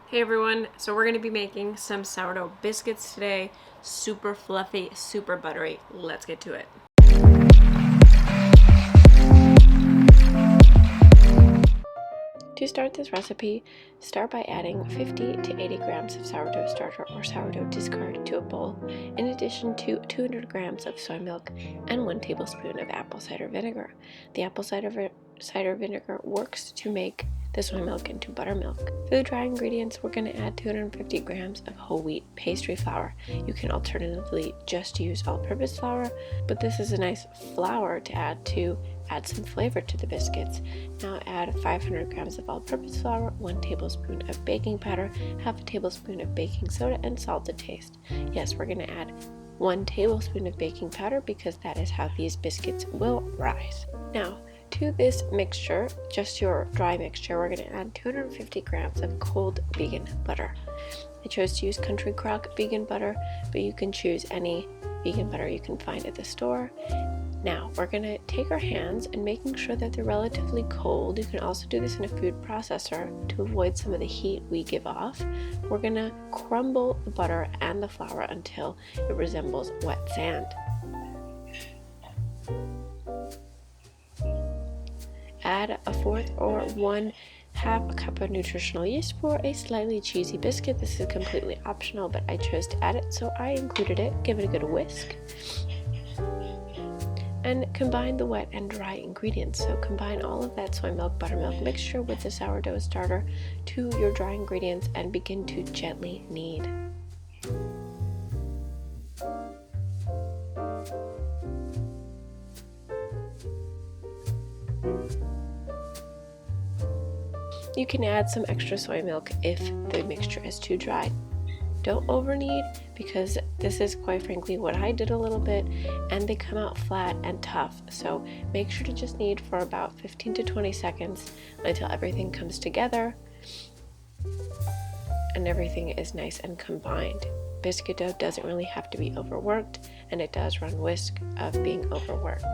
Hey everyone, so we're going to be making some sourdough biscuits today. Super fluffy, super buttery. Let's get to it. To start this recipe, start by adding 50 to 80 grams of sourdough starter or sourdough discard to a bowl, in addition to 200 grams of soy milk and 1 tablespoon of apple cider vinegar. The apple cider vinegar works to make the soy milk into buttermilk. For the dry ingredients, we're going to add 250 grams of whole wheat pastry flour. You can alternatively just use all-purpose flour, but this is a nice flour to add some flavor to the biscuits. Now add 500 grams of all-purpose flour, 1 tablespoon of baking powder, half a tablespoon of baking soda, and salt to taste. Yes, we're going to add 1 tablespoon of baking powder because that is how these biscuits will rise. Now, to this mixture, just your dry mixture, we're going to add 250 grams of cold vegan butter. I chose to use Country Crock vegan butter, but you can choose any vegan butter you can find at the store. Now, we're going to take our hands and making sure that they're relatively cold. You can also do this in a food processor to avoid some of the heat we give off. We're going to crumble the butter and the flour until it resembles wet sand. Add a fourth or 1/2 cup of nutritional yeast for a slightly cheesy biscuit. This is completely optional, but I chose to add it, so I included it. Give it a good whisk. And combine the wet and dry ingredients. So combine all of that soy milk, buttermilk mixture with the sourdough starter to your dry ingredients and begin to gently knead. You can add some extra soy milk if the mixture is too dry. Don't over knead, because this is quite frankly what I did a little bit, and they come out flat and tough. So make sure to just knead for about 15 to 20 seconds until everything comes together and everything is nice and combined. Biscuit dough doesn't really have to be overworked, and it does run risk of being overworked.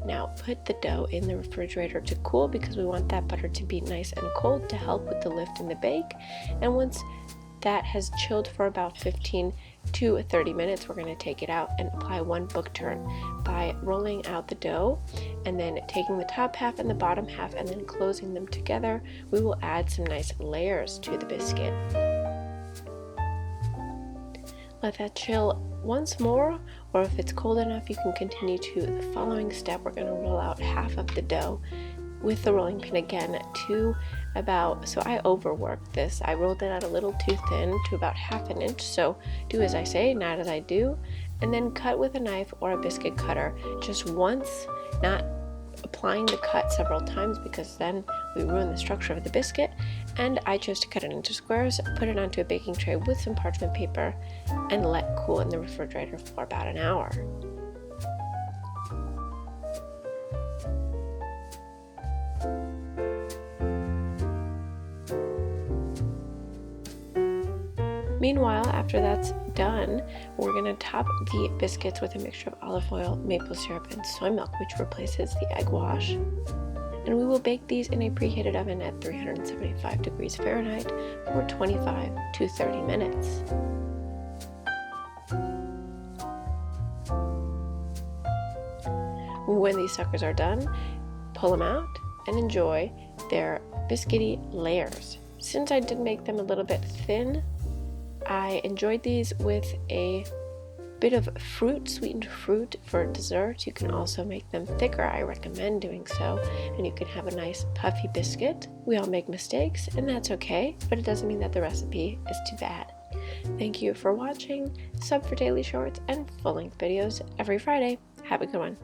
Now put the dough in the refrigerator to cool, because we want that butter to be nice and cold to help with the lift in the bake. And once that has chilled for about 15 to 30 minutes, we're going to take it out and apply 1 book turn by rolling out the dough and then taking the top half and the bottom half and then closing them together. We will add some nice layers to the biscuit. Let that chill once more, or if it's cold enough, you can continue to the following step. We're going to roll out half of the dough with the rolling pin again to about, so I overworked this. I rolled it out a little too thin to about 1/2 inch, so do as I say, not as I do, and then cut with a knife or a biscuit cutter just once, not applying the cut several times because then we ruin the structure of the biscuit. And I chose to cut it into squares, put it onto a baking tray with some parchment paper, and let cool in the refrigerator for about an hour. Meanwhile, after that's done, we're going to top the biscuits with a mixture of olive oil, maple syrup, and soy milk, which replaces the egg wash. And we will bake these in a preheated oven at 375 degrees Fahrenheit for 25 to 30 minutes. When these suckers are done, pull them out and enjoy their biscuity layers. Since I did make them a little bit thin, I enjoyed these with a bit of fruit, sweetened fruit for dessert. You can also make them thicker. I recommend doing so, and you can have a nice puffy biscuit. We all make mistakes, and that's okay, but it doesn't mean that the recipe is too bad. Thank you for watching. Sub for daily shorts and full-length videos every Friday. Have a good one.